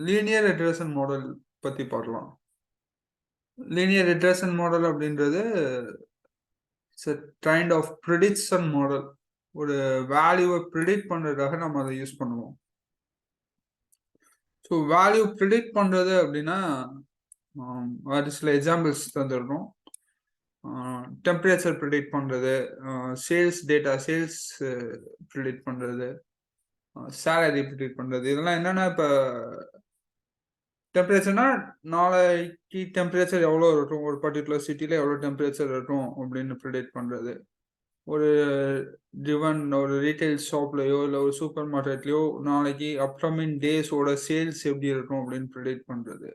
Linear regression model பத்தி பார்க்கலாம். Linear regression model அப்படின்றது it's a kind of prediction model. ஒரு வேல்யூவை ப்ரிடிக்ட் பண்றதுக்காக நம்ம அதை யூஸ் பண்ணுவோம். ஸோ வேல்யூ ப்ரிடிக்ட் பண்றது அப்படின்னா அது சில எக்ஸாம்பிள்ஸ் தந்துருக்கோம். டெம்பரேச்சர் ப்ரிடிக்ட் பண்றது, சேல்ஸ் ப்ரிடிக்ட் பண்றது, சேலரி ப்ரிடிக்ட் பண்றது. இதெல்லாம் என்னன்னா இப்போ டெம்பரேச்சர்னா நாளைக்கு டெம்பரேச்சர் எவ்வளோ இருக்கும், ஒரு பர்டிகுலர் சிட்டியில் எவ்வளோ டெம்பரேச்சர் இருக்கும் அப்படின்னு ப்ரிடிக்ட் பண்ணுறது. ஒரு ஒரு ரீட்டைல் ஷாப்லையோ இல்லை ஒரு சூப்பர் மார்க்கெட்லையோ நாளைக்கு அப்கமிங் டேஸோட சேல்ஸ் எப்படி இருக்கும் அப்படின்னு ப்ரிடிக்ட் பண்ணுறது.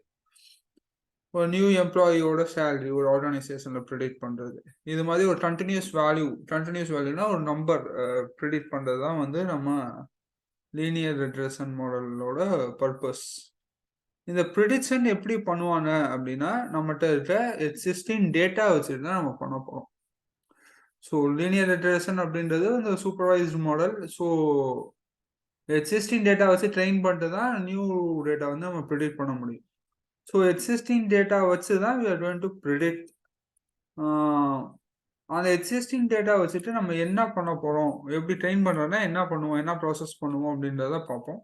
ஒரு நியூ எம்ப்ளாயியோட சேலரி ஒரு ஆர்கனைசேஷனில் ப்ரிடிக்ட் பண்ணுறது. இது மாதிரி ஒரு கண்டினியூஸ் வேல்யூனா ஒரு நம்பர் ப்ரிடிக்ட் பண்ணுறது தான் வந்து நம்ம லீனியர் ரெக்ரெஷன் மாடலோட பர்பஸ். இந்த ப்ரிடிக்ஷன் எப்படி பண்ணுவாங்க அப்படின்னா, நம்மகிட்ட இருக்க எக்ஸிஸ்டிங் டேட்டா வச்சுட்டு தான் நம்ம பண்ண போறோம். ஸோ லீனியர் ரெக்ரெஷன் அப்படின்றது இந்த supervised model. So existing data வச்சு ட்ரெயின் பண்ணிட்டு தான் நியூ டேட்டா வந்து நம்ம ப்ரிடிக்ட் பண்ண முடியும். ஸோ எக்ஸிஸ்டிங் டேட்டா வச்சு தான் we are going to predict. அந்த எக்ஸிஸ்டிங் டேட்டா வச்சுட்டு நம்ம என்ன பண்ண போறோம், எப்படி ட்ரெயின் பண்றோம்னா என்ன பண்ணுவோம், என்ன ப்ராசஸ் பண்ணுவோம் அப்படின்றத பார்ப்போம்.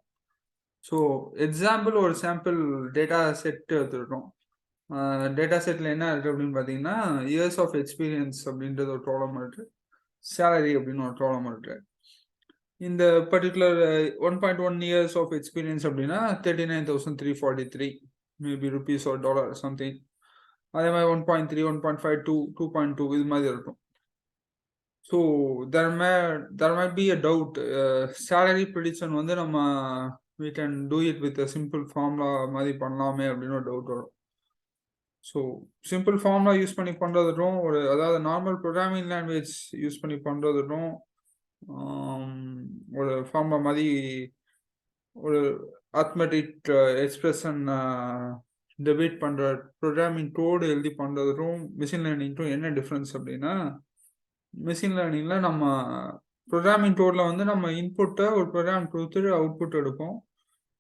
ஸோ எக்ஸாம்பிள் ஒரு சாம்பிள் டேட்டா செட் எடுத்துருக்கோம். டேட்டா செட்டில் என்ன இருக்குது அப்படின்னு பார்த்தீங்கன்னா, இயர்ஸ் ஆஃப் எக்ஸ்பீரியன்ஸ் அப்படின்றது ஒரு ப்ராப்ளம் இருக்குது, சேலரி அப்படின்னு ஒரு ப்ராப்ளம் இருக்குது. இந்த பர்டிகுலர் 1.1 இயர்ஸ் ஆஃப் எக்ஸ்பீரியன்ஸ் அப்படின்னா 39,343 மேபி ருபீஸ் ஒரு டாலர் சம்திங். அதே மாதிரி 1.3, 1.5, 2.2 இது மாதிரி இருக்கும். So there might be a doubt. Salary prediction வந்து நம்ம we can do it with a simple formula மாதிரி பண்ணலாமே அப்படின்னு ஒரு டவுட் வரும். ஸோ சிம்பிள் ஃபார்முலா யூஸ் பண்ணி பண்ணுறதுட்டும், அதாவது நார்மல் ப்ரோக்ராமிங் லாங்குவேஜ் யூஸ் பண்ணி பண்ணுறதுட்டும், ஒரு ஃபார்முலா மாதிரி ஒரு அத்மெட்டிக் எக்ஸ்பிரஷன் டெபிட் பண்ணுற ப்ரோக்ராமிங் கோடு எழுதி பண்ணுறதுக்கும் மிஷின் லேர்னிங்க்கும் என்ன டிஃப்ரென்ஸ் அப்படின்னா, மிஷின் லேர்னிங்கில் நம்ம ப்ரோக்ராமிங் கோடில் வந்து நம்ம இன்புட்டை ஒரு ப்ரோக்ராம் கொடுத்துட்டு அவுட்புட் எடுப்போம்.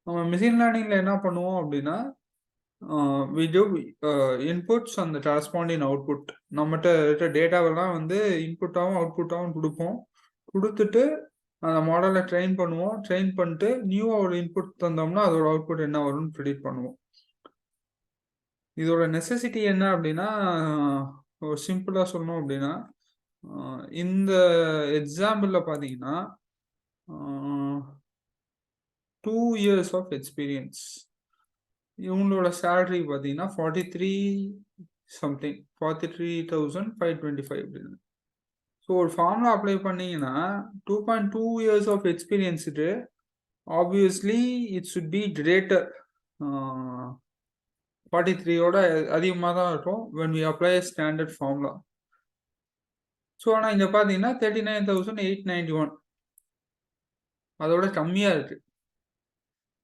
நம்ம மிஷின் லேர்னிங்கில் என்ன பண்ணுவோம் அப்படின்னா, we do inputs and the corresponding output. நம்மகிட்ட இருக்க டேட்டாவெல்லாம் வந்து இன்புட்டாகவும் அவுட்புட்டாகவும் கொடுத்துட்டு அந்த மாடலை ட்ரெயின் பண்ணுவோம். ட்ரெயின் பண்ணிட்டு நியூவாக ஒரு இன்புட் தந்தோம்னா அதோட அவுட்புட் என்ன வரும்னு ப்ரிடிக்ட் பண்ணுவோம். இதோட நெசசிட்டி என்ன அப்படின்னா, ஒரு சிம்பிளாக சொல்லணும் அப்படின்னா, இந்த எக்ஸாம்பிளில் பார்த்தீங்கன்னா 2 years ஆஃப் எக்ஸ்பீரியன்ஸ். இவங்களோட சேலரி பார்த்தீங்கன்னா 43,525 அப்படின்னு. ஸோ ஒரு ஃபார்முலா அப்ளை பண்ணீங்கன்னா 2.2 இயர்ஸ் ஆஃப் எக்ஸ்பீரியன்ஸுக்கு obviously it should be greater. 43யோட அதிகமாக தான் இருக்கும் when we apply a standard formula. So ஆனால் இங்கே பார்த்தீங்கன்னா 39,891 அதோட கம்மியாக இருக்கு.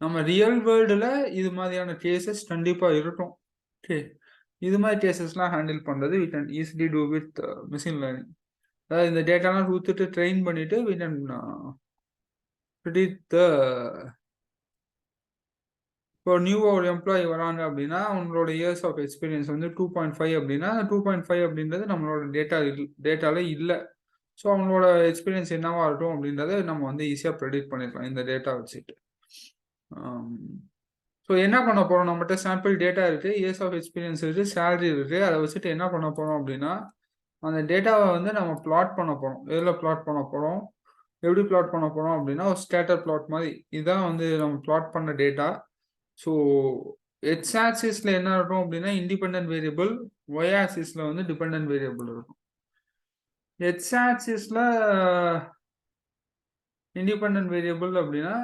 நம்ம ரியல் வேர்ல்டில் இது மாதிரியான கேசஸ் கண்டிப்பாக இருக்கும். ஓகே, இது மாதிரி கேசஸ்லாம் ஹேண்டில் பண்ணுறது we can easily do with machine learning. அதாவது இந்த டேட்டாலாம் கொடுத்துட்டு ட்ரெயின் பண்ணிவிட்டு we can predict the. இப்போ நியூவாக ஒரு எம்ப்ளாயி வராங்க அப்படின்னா அவங்களோட இயர்ஸ் ஆஃப் எக்ஸ்பீரியன்ஸ் வந்து 2.5 அப்படின்னா 2.5 அப்படின்றது நம்மளோட டேட்டாவில் இல்லை. ஸோ அவங்களோட எக்ஸ்பீரியன்ஸ் என்னவா இருக்கும் அப்படின்றத நம்ம வந்து ஈஸியாக ப்ரெடிக்ட் பண்ணிடலாம் இந்த டேட்டா வச்சுட்டு. ஸோ என்ன பண்ண போகிறோம், நம்மகிட்ட சாம்பிள் டேட்டா இருக்குது, இயர்ஸ் ஆஃப் எக்ஸ்பீரியன்ஸ் இருக்குது, சேலரி இருக்குது. அதை வச்சுட்டு என்ன பண்ண போகிறோம் அப்படின்னா, அந்த டேட்டாவை வந்து நம்ம பிளாட் பண்ண போகிறோம். எதில் பிளாட் பண்ண போகிறோம், எப்படி பிளாட் பண்ண போகிறோம் அப்படின்னா ஒரு ஸ்கேட்டர் பிளாட் மாதிரி. இதுதான் வந்து நம்ம பிளாட் பண்ண டேட்டா. ஸோ எக்ஸ் ஆக்சிஸில் என்ன இருக்கும் அப்படின்னா இண்டிபெண்ட் வேரியபிள், ஒய் ஆக்சிஸில் வந்து டிபெண்ட் வேரியபிள் இருக்கும். எக்ஸ் ஆக்சிஸில் இண்டிபெண்ட் வேரியபிள் அப்படின்னா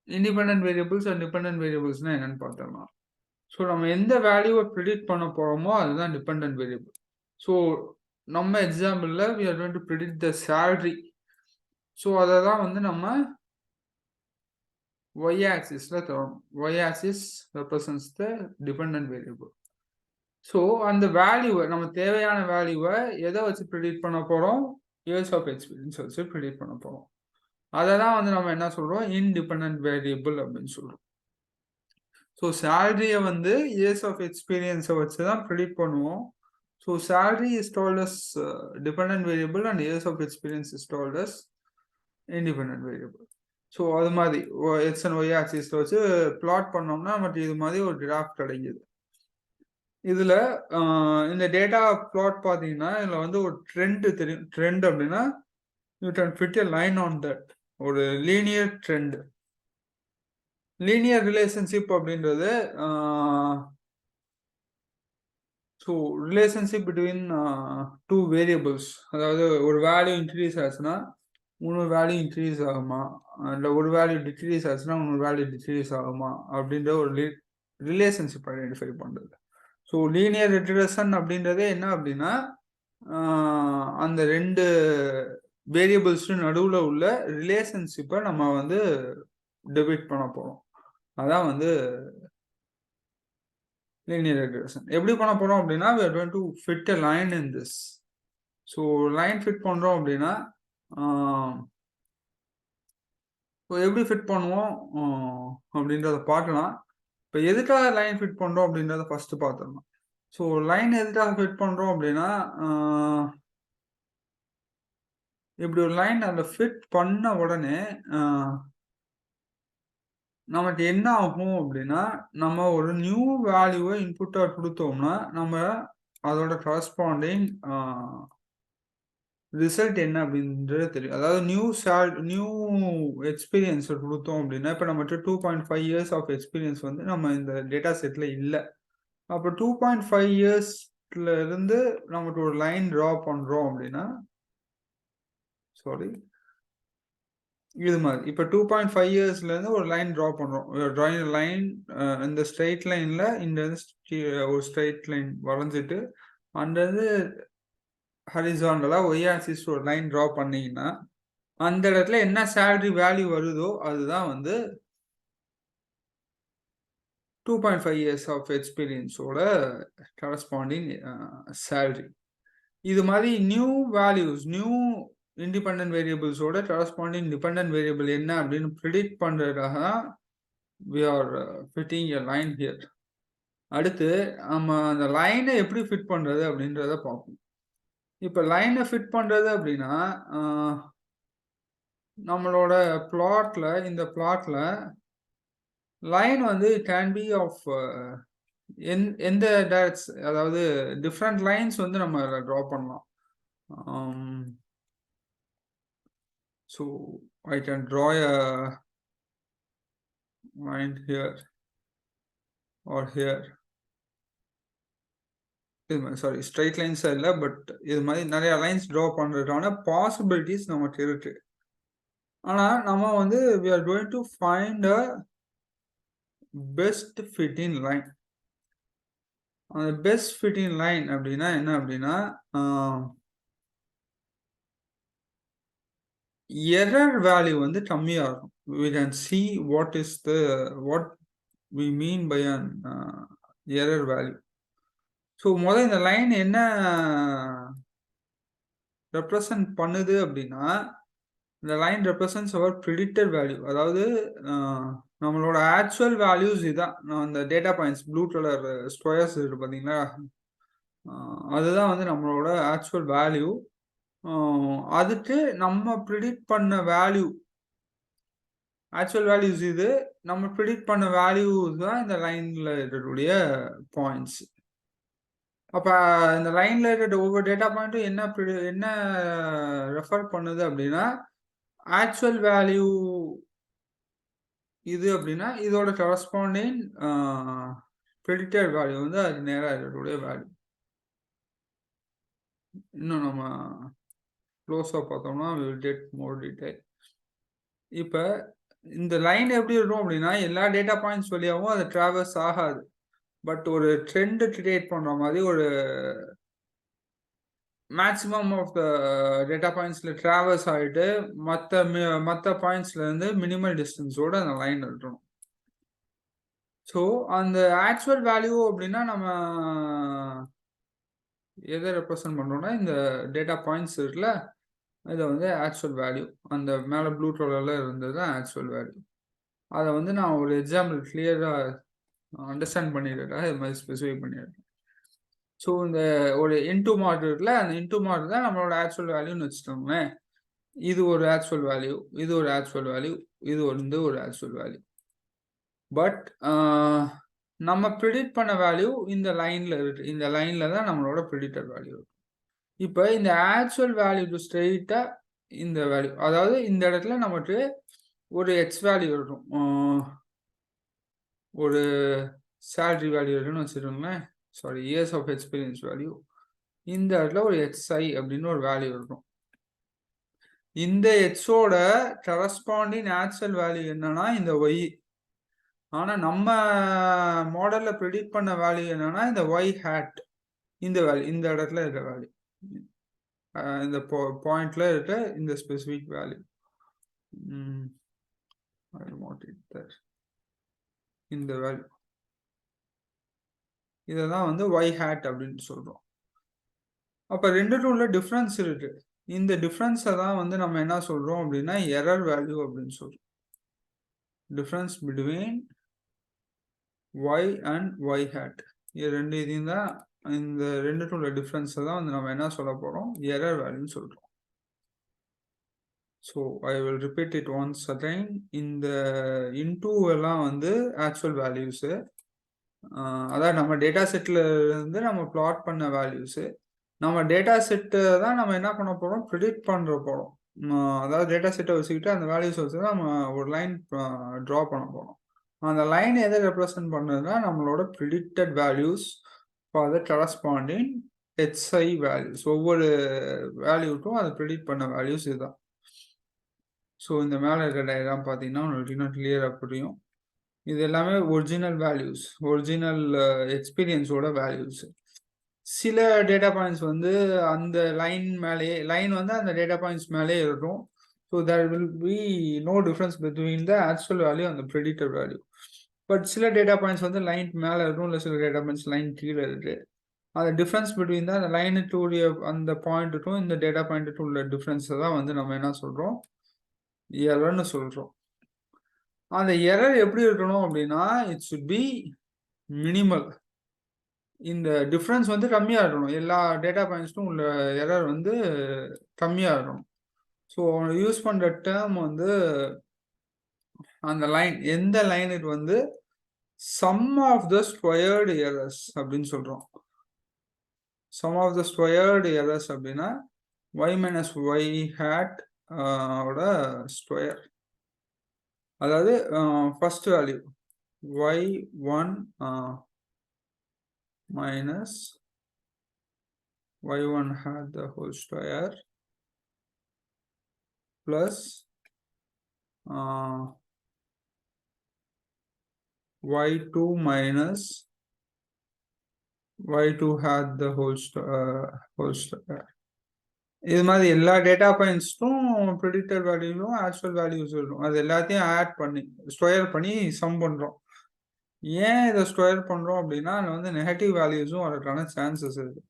இண்டிபெண்ட் வேரியபிள்ஸ் அண்ட் டிபெண்ட் வேரியபிள்ஸ்னால் என்னென்னு பார்த்துடலாம். ஸோ நம்ம எந்த வேல்யூவை ப்ரிடிக்ட் பண்ண போகிறோமோ அதுதான் டிபெண்ட் வேரியபிள். ஸோ நம்ம எக்ஸாம்பிளில் we are going to predict the salary. So அதை தான் வந்து நம்ம ஒய் ஆக்சிஸில் தரணும். Y axis represents the depend variable. So அந்த வேல்யூவை, நம்ம தேவையான வேல்யூவை எதை வச்சு ப்ரிடிக்ட் பண்ண போகிறோம், இயர்ஸ் ஆஃப் எக்ஸ்பீரியன்ஸ் வச்சு ப்ரிடிக்ட் பண்ண போகிறோம். அதை தான் வந்து நம்ம என்ன சொல்றோம், இன்டிபெண்டன்ட் வேரியபிள் அப்படின்னு சொல்றோம். ஸோ சேலரியை வந்து இயர்ஸ் ஆஃப் எக்ஸ்பீரியன்ஸை வச்சு தான் ப்ரிடிக்ட் பண்ணுவோம். So salary is told as dependent variable and years of experience is told as independent variable. So அது மாதிரி எக்ஸ் அண்ட் ஒய் ஆக்சிஸில் வச்சு பிளாட் பண்ணோம்னா நமக்கு இது மாதிரி ஒரு கிராஃப் கிடைக்குது. இதுல இந்த டேட்டா பிளாட் பார்த்தீங்கன்னா இதில் வந்து ஒரு ட்ரெண்ட் தெரியும். ட்ரெண்ட் அப்படின்னா you can fit a line on that, ஒரு லீனியர் ட்ரெண்ட். லீனியர் ரிலேஷன்ஷிப் அப்படின்றது so relationship between two variables. அதாவது ஒரு வேல்யூ இன்க்ரீஸ் ஆச்சுன்னா இன்னொரு வேல்யூ இன்க்ரீஸ் ஆகுமா, இல்லை ஒரு வேல்யூ டிக்ரீஸ் ஆச்சுன்னா இன்னொரு வேல்யூ டிக்ரீஸ் ஆகுமா அப்படின்ற ஒரு ரிலேஷன்ஷிப் ஐடென்டிஃபை பண்ணுறது. ஸோ லீனியர் ரெக்ரெஷன் அப்படின்றதே என்ன அப்படின்னா அந்த ரெண்டு வேரியபிள்ஸும் நடுவில் உள்ள ரிலேஷன்ஷிப்பை நம்ம வந்து டெபிட் பண்ண போகிறோம். அதான் வந்து linear regression. எப்படி பண்ண போறோம் அப்படின்னா we are going to fit a line in this. So line fit பண்றோம் அப்படின்னா எப்படி ஃபிட் பண்ணுவோம் அப்படின்றத பார்க்கலாம். இப்போ எதுக்காக லைன் ஃபிட் பண்றோம் அப்படின்றத ஃபர்ஸ்ட் பார்த்துடலாம். ஸோ லைன் எதுக்காக ஃபிட் பண்றோம் அப்படின்னா இப்படி ஒரு லைன் அதில் ஃபிட் பண்ண உடனே நமக்கு என்ன ஆகும் அப்படின்னா, நம்ம ஒரு நியூ வேல்யூவை இன்புட்டா கொடுத்தோம்னா நம்ம அதோட கரஸ்பாண்டிங் ரிசல்ட் என்ன அப்படின்றது தெரியும். அதாவது நியூ எக்ஸ்பீரியன்ஸ் கொடுத்தோம் அப்படின்னா, இப்போ நம்மகிட்ட 2.5 இயர்ஸ் ஆஃப் எக்ஸ்பீரியன்ஸ் வந்து நம்ம இந்த டேட்டா செட்ல இல்லை. அப்போ 2.5 இயர்ஸ்ல இருந்து நமக்கு ஒரு லைன் ட்ரா பண்றோம் அப்படின்னா, சாரி இது மாதிரி இப்போ 2.5 இயர்ஸ்லேருந்து ஒரு லைன் ட்ரா பண்ணுறோம். ட்ராயிங் லைன் இந்த ஸ்ட்ரெயிட் லைனில் இந்த ஒரு ஸ்ட்ரெயிட் லைன் வரைஞ்சிட்டு அந்தது ஹரிசாண்டலாக ஒய் ஆக்சிஸ் ஒரு லைன் ட்ரா பண்ணிங்கன்னா அந்த இடத்துல என்ன சேலரி வேல்யூ வருதோ அதுதான் வந்து 2.5 இயர்ஸ் ஆஃப் எக்ஸ்பீரியன்ஸோட கரஸ்பாண்டிங் சேலரி. இது மாதிரி நியூ வேல்யூஸ், நியூ இண்டிபெண்டன்ட் வேரியபிள்ஸோட கரஸ்பாண்டிங் டிபெண்டன்ட் வேரியபிள் என்ன அப்படின்னு ப்ரிடிக்ட் பண்ணுறதுக்காக தான் we are fitting a line here. அடுத்து நம்ம அந்த லைனை எப்படி ஃபிட் பண்ணுறது அப்படின்றத பார்ப்போம். இப்போ லைனை ஃபிட் பண்ணுறது அப்படின்னா நம்மளோட பிளாட்ல, இந்த பிளாட்ல லைன் வந்து கேன் பி ஆஃப் எந்த டைரக்ட்ஸ், அதாவது டிஃப்ரெண்ட் லைன்ஸ் வந்து நம்ம ட்ரா பண்ணலாம். So I can draw a line here or here. Sorry straight lines இல்லை, பட் இது மாதிரி நிறைய லைன்ஸ் ட்ரா பண்ணுறதுக்கான பாசிபிலிட்டிஸ் நமக்கு இருக்கு. ஆனால் நம்ம வந்து we are going to find a best fitting line. அந்த பெஸ்ட் ஃபிட்டிங் லைன் அப்படின்னா என்ன அப்படின்னா எரர் வேல்யூ வந்து கம்மியாக இருக்கும். we can see what we mean by an error value. So முதல்ல இந்த லைன் என்ன ரெப்ரசன்ட் பண்ணுது அப்படின்னா இந்த லைன் ரெப்ரசன்ட்ஸ் அவர் ப்ரிடிக்டட் வேல்யூ. அதாவது நம்மளோட ஆக்சுவல் வேல்யூஸ் இதான். அந்த data points blue colour squares இருக்கு பார்த்தீங்களா, அதுதான் வந்து நம்மளோட ஆக்சுவல் வேல்யூ. அதுக்கு நம்ம ப்ரிடிக்ட் பண்ண வேல்யூ, ஆக்சுவல் வேல்யூஸ் இது, நம்ம ப்ரிடிக்ட் பண்ண வேல்யூஸ் தான் இந்த லைன்ல இருக்கக்கூடிய பாயிண்ட்ஸ். அப்போ இந்த லைன்ல இருக்கிற ஒவ்வொரு டேட்டா பாயிண்ட்டும் என்ன ரெஃபர் பண்ணுது அப்படின்னா ஆக்சுவல் வேல்யூ இது அப்படின்னா இதோட கரஸ்பாண்டிங் ப்ரெடிக்டட் வேல்யூ வந்து அது நேராக இருக்கக்கூடிய வேல்யூ. இன்னும் நம்ம க்ளோஸாக பார்த்தோம்னா we will get more detail. இப்போ இந்த லைன் எப்படி இருக்கும் அப்படின்னா எல்லா டேட்டா பாயிண்ட்ஸ் வழியாகவும் அது ட்ராவல்ஸ் ஆகாது. பட் ஒரு ட்ரெண்ட் கிரியேட் பண்ணுற மாதிரி ஒரு மேக்ஸிமம் ஆஃப் த டேட்டா பாயிண்ட்ஸில் ட்ராவல்ஸ் ஆகிட்டு மற்ற பாயிண்ட்ஸ்லேருந்து மினிமல் டிஸ்டன்ஸோடு அந்த லைன் இருக்கணும். ஸோ அந்த ஆக்சுவல் வேல்யூ அப்படின்னா நம்ம எதை ரெப்ரசன்ட் பண்ணுறோம்னா இந்த டேட்டா பாயிண்ட்ஸ் இருக்குல்ல, இது வந்து ஆக்சுவல் வேல்யூ. அந்த மேல ப்ளூ கலர்ல இருந்தது தான் ஆக்சுவல் வேல்யூ. அத வந்து நான் ஒரு எக்ஸாம்பிள் கிளியரா அண்டர்ஸ்டாண்ட் பண்ணிடுறதுக்காக இது மாதிரி ஸ்பெசிஃபை பண்ணிடுறேன். ஸோ இந்த ஒரு இன்டூ மார்க் இருக்குல்ல, அந்த இன்டூ மார்க் தான் நம்மளோட ஆக்சுவல் வேல்யூன்னு வச்சுக்கோங்களேன். இது ஒரு ஆக்சுவல் வேல்யூ, இது ஒரு ஆக்சுவல் வேல்யூ, இது வந்து ஒரு ஆக்சுவல் வேல்யூ. பட் நம்ம ப்ரிடிக்ட் பண்ண வேல்யூ இந்த லைன்ல இருக்கு. இந்த லைன்ல தான் நம்மளோட ப்ரிடிக்டட் வேல்யூ இருக்கு. இப்ப இந்த ஆக்சுவல் வேல்யூ ஸ்ட்ரெயிட்டா இந்த வேல்யூ, அதாவது இந்த இடத்துல நமக்கு ஒரு எக்ஸ் வேல்யூ இருக்கும். ஒரு சேலரி வேல்யூ இருக்குன்னு வச்சுக்கோங்களேன். Sorry, years of experience value. இந்த இடத்துல ஒரு எக்ஸ்ஐ அப்படின்னு ஒரு வேல்யூ இருக்கும். இந்த எக்ஸோட கரஸ்பாண்டிங் ஆக்சுவல் வேல்யூ என்னன்னா இந்த ஒய். ஆனா நம்ம மாடல்ல ப்ரிடிக்ட் பண்ண வேல்யூ என்னன்னா இந்த ஒய் ஹேட். இந்த வேல்யூ, இந்த இடத்துல இருக்க வேல்யூ, இந்த பாயிண்ட்ல இருக்க இந்த ஸ்பெசிபிக் வேல்யூ. இந்த வேல்யூ, இததான் வந்து ஒய் ஹேட் அப்படின்னு சொல்றோம். அப்ப ரெண்டுக்கும் உள்ள டிஃபரன்ஸ் இருக்கு. இந்த டிஃபரன்ஸை தான் வந்து நம்ம என்ன சொல்றோம் அப்படின்னா எரர் வேல்யூ அப்படின்னு சொல்றோம். Difference between y and y hat. இது ரெண்டு இதையும் தான், இந்த ரெண்டுக்கும் உள்ள டிஃபரன்ஸை தான் வந்து நம்ம என்ன சொல்ல போறோம், எரர் வேல்யூன்னு சொல்றோம். So I will repeat it once again. இந்த இன்டூ எல்லாம் வந்து ஆக்சுவல் வேல்யூஸு. அதாவது நம்ம டேட்டா செட்ல இருந்து நம்ம பிளாட் பண்ண வேல்யூஸு. நம்ம டேட்டா செட்டை தான் நம்ம என்ன பண்ண போறோம், ப்ரிடிக்ட் பண்ற போறோம். அதாவது டேட்டா செட்டை வச்சுக்கிட்டு அந்த வேல்யூஸ் வச்சு தான் நம்ம ஒரு லைன் ட்ரா பண்ண போறோம். அந்த லைன் எதை ரெப்ரசன்ட் பண்ணுதுன்னா நம்மளோட predicted values for the corresponding HI values. ஒவ்வொரு வேல்யூக்கும் அதை ப்ரிடிக்ட் பண்ண வேல்யூஸ் இதுதான். ஸோ இந்த மேலே இருக்கிற டயக்ராம் பார்த்தீங்கன்னா உங்களுக்கு இன்னும் கிளியராக புரியும். இது எல்லாமே ஒரிஜினல் வேல்யூஸ், ஒரிஜினல் எக்ஸ்பீரியன்ஸோட வேல்யூஸ். சில டேட்டா பாயிண்ட்ஸ் வந்து அந்த லைன் மேலேயே, லைன் வந்து அந்த டேட்டா பாயிண்ட்ஸ் மேலேயே இருக்கும். So there will be no difference between the actual value அந்த ப்ரெடிக்டட் வேல்யூ. பட் சில டேட்டா பாயிண்ட்ஸ் வந்து லைன் மேலே இருக்கும், இல்லை சில டேட்டா பாயிண்ட்ஸ் லைன் கீழே இருக்கு. அந்த டிஃப்ரென்ஸ் பிட்வீன் தான் அந்த லைனுக்கு உடைய அந்த பாயிண்ட்டுக்கும் இந்த டேட்டா பாயிண்ட்டுக்கும் உள்ள டிஃப்ரென்ஸை தான் வந்து நம்ம என்ன சொல்கிறோம், எரர்னு சொல்கிறோம். அந்த எரர் எப்படி இருக்கணும் அப்படின்னா இட் சுட் பி மினிமல். இந்த டிஃப்ரென்ஸ் வந்து கம்மியாக இருக்கணும். எல்லா டேட்டா பாயிண்ட்ஸ்க்கும் உள்ள எரர் வந்து கம்மியாக இருக்கணும். ஸோ யூஸ் பண்ணுற டேர்ம் வந்து அந்த லைன், எந்த லைனுக்கு வந்து sum of the squared errors அப்படின்னு சொல்கிறோம். Sum of the squared errors அப்படின்னா y மைனஸ் ஒய் ஹேட் ஓட ஸ்கொயர். அதாவது first value y1 minus y1 hat the whole square plus y2 minus y2 hat the whole square. இது மாதிரி எல்லா data பாயிண்ட்ஸ்க்கும் predicted வேல்யூவும் actual values இருக்கும். அது எல்லாத்தையும் ஆட் பண்ணி ஸ்கொயர் பண்ணி சம் பண்ணுறோம். ஏன் இதை ஸ்கொயர் பண்ணுறோம் அப்படின்னா அதில் வந்து நெகட்டிவ் வேல்யூஸும் வரதுக்கான சான்சஸ் இருக்குது.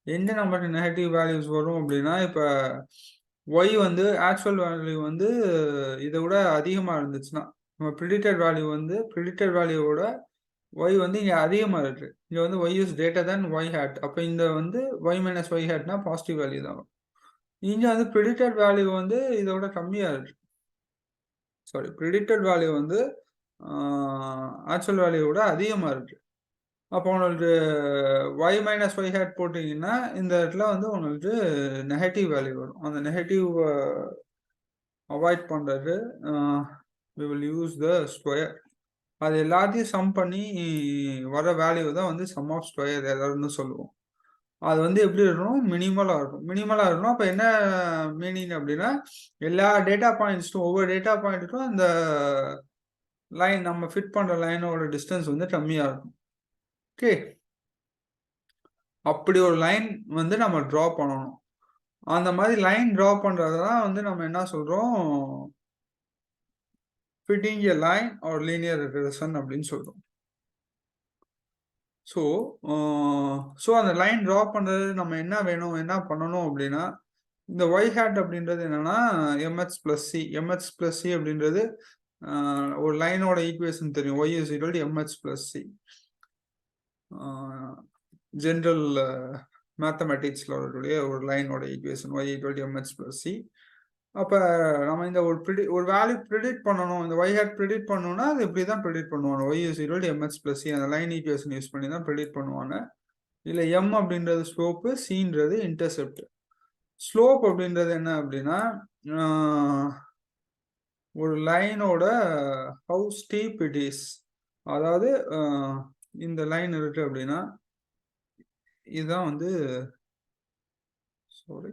எந்த நமக்கு நெகட்டிவ் வேல்யூஸ் வரும் அப்படின்னா, இப்போ ஒய் வந்து ஆக்சுவல் வேல்யூ வந்து இதை விட அதிகமாக இருந்துச்சுன்னா, நம்ம ப்ரிடிக்டட் வேல்யூ வந்து ப்ரிடிக்டட் வேல்யூவோட ஒய் வந்து இங்கே அதிகமாக இருக்குது. இங்கே வந்து Y is greater than Y hat. அப்போ இந்த வந்து ஒய் மைனஸ் ஒய் ஹேட்னா பாசிட்டிவ் வேல்யூ தான். இங்கே வந்து ப்ரிடிக்டட் வேல்யூ வந்து இதோட கம்மியாக இருக்கு. சாரி, ப்ரிடிக்டட் வேல்யூ வந்து ஆக்சுவல் வேல்யூவோட அதிகமாக இருக்கு. அப்போ உங்களுக்கு ஒய் மைனஸ் ஒய் ஹேட் போட்டிங்கன்னா இந்த இடத்துல வந்து உங்களுக்கு நெகட்டிவ் வேல்யூ வரும். அந்த நெகட்டிவ் அவாய்ட் பண்ணுறது we will use the square. அது எல்லாத்தையும் சம் பண்ணி வர வேல்யூ தான் வந்து சம் ஆஃப் ஸ்கொயர் எரர்னு சொல்லுவோம். அது வந்து எப்படி இருக்கணும், மினிமலாக இருக்கும். மினிமலாக இருக்கணும். அப்போ என்ன மீனிங் அப்படின்னா எல்லா டேட்டா பாயிண்ட்ஸும் ஒவ்வொரு டேட்டா பாயிண்ட்டுக்கும் அந்த லைன் நம்ம ஃபிட் பண்ணுற லைனோட டிஸ்டன்ஸ் வந்து கம்மியாக இருக்கும். ஓகே, அப்படி ஒரு லைன் வந்து நம்ம ட்ரா பண்ணணும். அந்த மாதிரி லைன் ட்ரா பண்ணுறது தான் வந்து நம்ம என்ன சொல்கிறோம், fitting a line or linear regression அப்படின்னு சொல்கிறோம். ஸோ அந்த லைன் ட்ரா பண்ணுறது நம்ம என்ன வேணும், என்ன பண்ணணும் அப்படின்னா இந்த ஒய் ஹேட் அப்படின்றது என்னன்னா MH plus C. MH plus C அப்படின்றது ஒரு லைனோட ஈக்குவேஷன் தெரியும். Y is equal to MH plus C. General மேத்தமெட்டிக்ஸ்ல வரக்கூடிய ஒரு லைனோட equation Y equal to MH plus C. அப்ப நம்ம இந்த ஒரு வேல்யூ ப்ரிடிக்ட் பண்ணணும். இந்த ஒய் ஹேட் ப்ரிடிக்ட் பண்ணணும்னா அது இப்படி தான் ப்ரிடிக்ட் பண்ணுவாங்க. Y is equal to MH plus C அந்த லைன் ஈக்குவேஷன் யூஸ் பண்ணி தான் ப்ரிடிக்ட் பண்ணுவாங்க. இல்ல எம் அப்படின்றது ஸ்லோப்பு, சின்றது இன்டர்செப்ட். ஸ்லோப் அப்படின்றது என்ன அப்படின்னா ஒரு லைனோட ஹவு ஸ்டீப் இட் இஸ். அதாவது இந்த லைன் இருக்கு அப்படின்னா இதுதான் வந்து sorry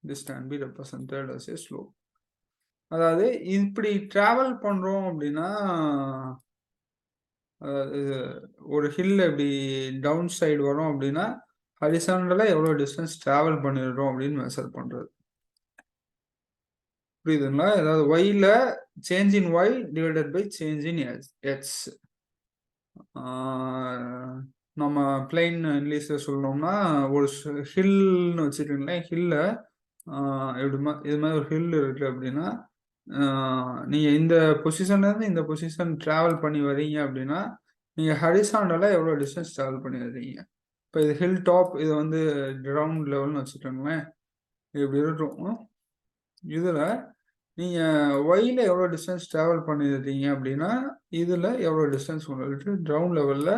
this can be represented as a slope. அதாவது இப்படி டிராவல் பண்றோம் அப்படின்னா ஒரு ஹில் இப்படி டவுன் சைடு வரும் அப்படின்னா ஹரிசாண்டலா எவ்வளவு டிஸ்டன்ஸ் டிராவல் பண்ணிடுறோம் அப்படின்னு மெஷர் பண்றது. புரியுதுங்களா? அதாவது ஒய்ல change in Y divided by change in X. நம்ம பிளைன் இங்கிலீஷ்ல சொல்லணும்னா ஒரு ஹில்னு வச்சுக்கோங்களேன். ஹில்ல இது மாதிரி ஒரு ஹில் இருக்கு அப்படின்னா நீங்க இந்த பொசிஷன்ல இருந்து இந்த பொசிஷன் டிராவல் பண்ணி வரீங்க அப்படின்னா நீங்க ஹரிசாண்டலா எவ்வளவு டிஸ்டன்ஸ் டிராவல் பண்ணி வரீங்க. இப்போ இது ஹில் டாப், இது வந்து கிரவுண்ட் லெவல்னு வச்சுக்கோங்களேன். இப்படி இருக்கும். இதுல நீங்க ஒய்ல எவ்வளவு டிஸ்டன்ஸ் டிராவல் பண்ணிருக்கீங்க அப்படின்னா இதுல எவ்வளவு டிஸ்டன்ஸ் உங்களுக்கு கிரவுண்ட் லெவல்ல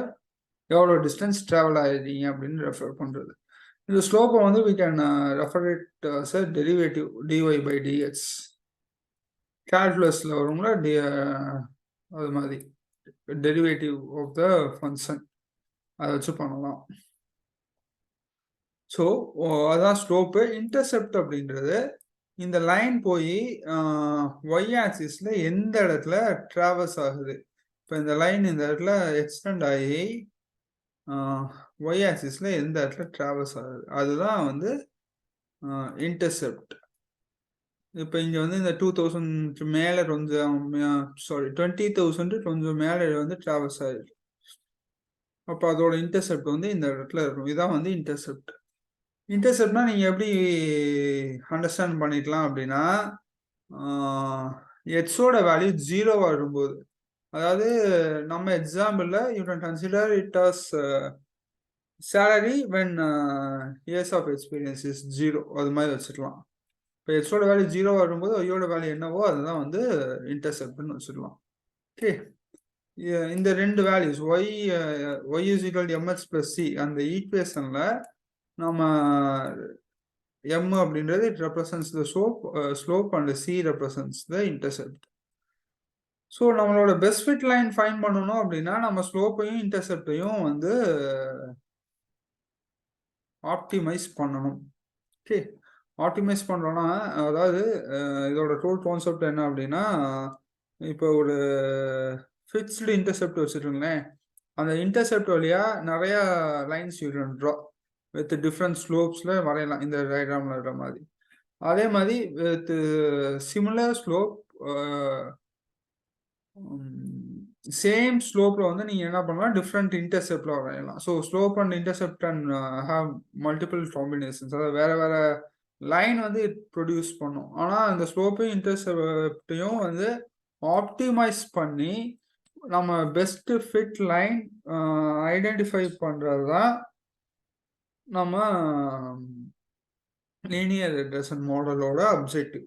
எவ்வளவு டிஸ்டன்ஸ் டிராவல் ஆயிருக்கீங்க அப்படின்னு ரெஃபர் பண்றது. இந்த ஸ்லோப்பை வந்து we can refer it as a derivative dy by dx. கால்குலஸ்ல வரும்ல அது மாதிரி டெரிவேட்டிவ் ஆஃப் த ஃபங்க்ஷன் அதை வச்சு பண்ணலாம். ஸோ அதான் ஸ்லோப்பு. இன்டர்செப்ட் அப்படின்றது இந்த லைன் போய் ஒய் ஆக்சிஸ்ல எந்த இடத்துல டிராவல்ஸ் ஆகுது. இப்போ இந்த லைன் இந்த இடத்துல எக்ஸ்டெண்ட் ஆகி ஒய் ஆக்சிஸ்ல எந்த இடத்துல டிராவல்ஸ் ஆகுது அதுதான் வந்து இன்டர்செப்ட். இப்போ இங்கே வந்து இந்த 2000 மேலே கொஞ்சம் 20,000 கொஞ்சம் மேலே வந்து டிராவல்ஸ் ஆகிருக்கு. அப்போ அதோட இன்டர்செப்ட் வந்து இந்த இடத்துல இருக்கும். இதான் வந்து இன்டர்செப்ட். இன்டர்செப்ட்னா நீங்கள் எப்படி அண்டர்ஸ்டாண்ட் பண்ணிக்கலாம் அப்படின்னா எக்ஸோட வேல்யூ 0 வரும்போது, அதாவது நம்ம எக்ஸாம்பிளில் you can consider it as salary when years of experience is 0 அது மாதிரி வச்சுக்கலாம். இப்போ எக்ஸோட வேல்யூ 0 வரும்போது ஒய்யோட வேல்யூ என்னவோ அதுதான் வந்து இன்டர்செப்ட்னு வச்சுக்கலாம். ஓகே, இந்த ரெண்டு values Y is equal to MH plus C அந்த ஈக்குவேஷன்ல நம்ம எம் அப்படின்றது it represents the slope and C represents the intercept. So நம்மளோட பெஸ்ட் ஃபிட் லைன் ஃபைன் பண்ணணும் அப்படின்னா நம்ம ஸ்லோப்பையும் இன்டர்செப்டையும் வந்து ஆப்டிமைஸ் பண்ணணும். ஓகே, ஆப்டிமைஸ் பண்ணுறோன்னா அதாவது இதோட டோல் கான்செப்ட் என்ன அப்படின்னா இப்போ ஒரு ஃபிக்ஸ்டு இன்டர்செப்ட் வச்சுருங்களேன். அந்த இன்டர்செப்ட் வழியாக நிறையா lines you can draw with different ஸ்லோப்ஸில் வரையலாம் இந்த டயக்ராமில் இருக்கிற மாதிரி. அதே மாதிரி வித் சிமிலர் ஸ்லோப் சேம் ஸ்லோப்பில் வந்து நீங்கள் என்ன பண்ணலாம் டிஃப்ரெண்ட் இன்டர்செப்டில் வரையலாம். So slope and intercept and have multiple combinations. அதாவது வேறு வேறு லைன் வந்து ப்ரொடியூஸ் பண்ணும். ஆனால் அந்த ஸ்லோப்பையும் இன்டர்செப்டையும் வந்து ஆப்டிமைஸ் பண்ணி நம்ம பெஸ்ட் ஃபிட் லைன் ஐடென்டிஃபை பண்ணுறது தான் நம்ம லீனியர் ரெக்ரெஷன் மாடலோட அப்ஜெக்டிவ்.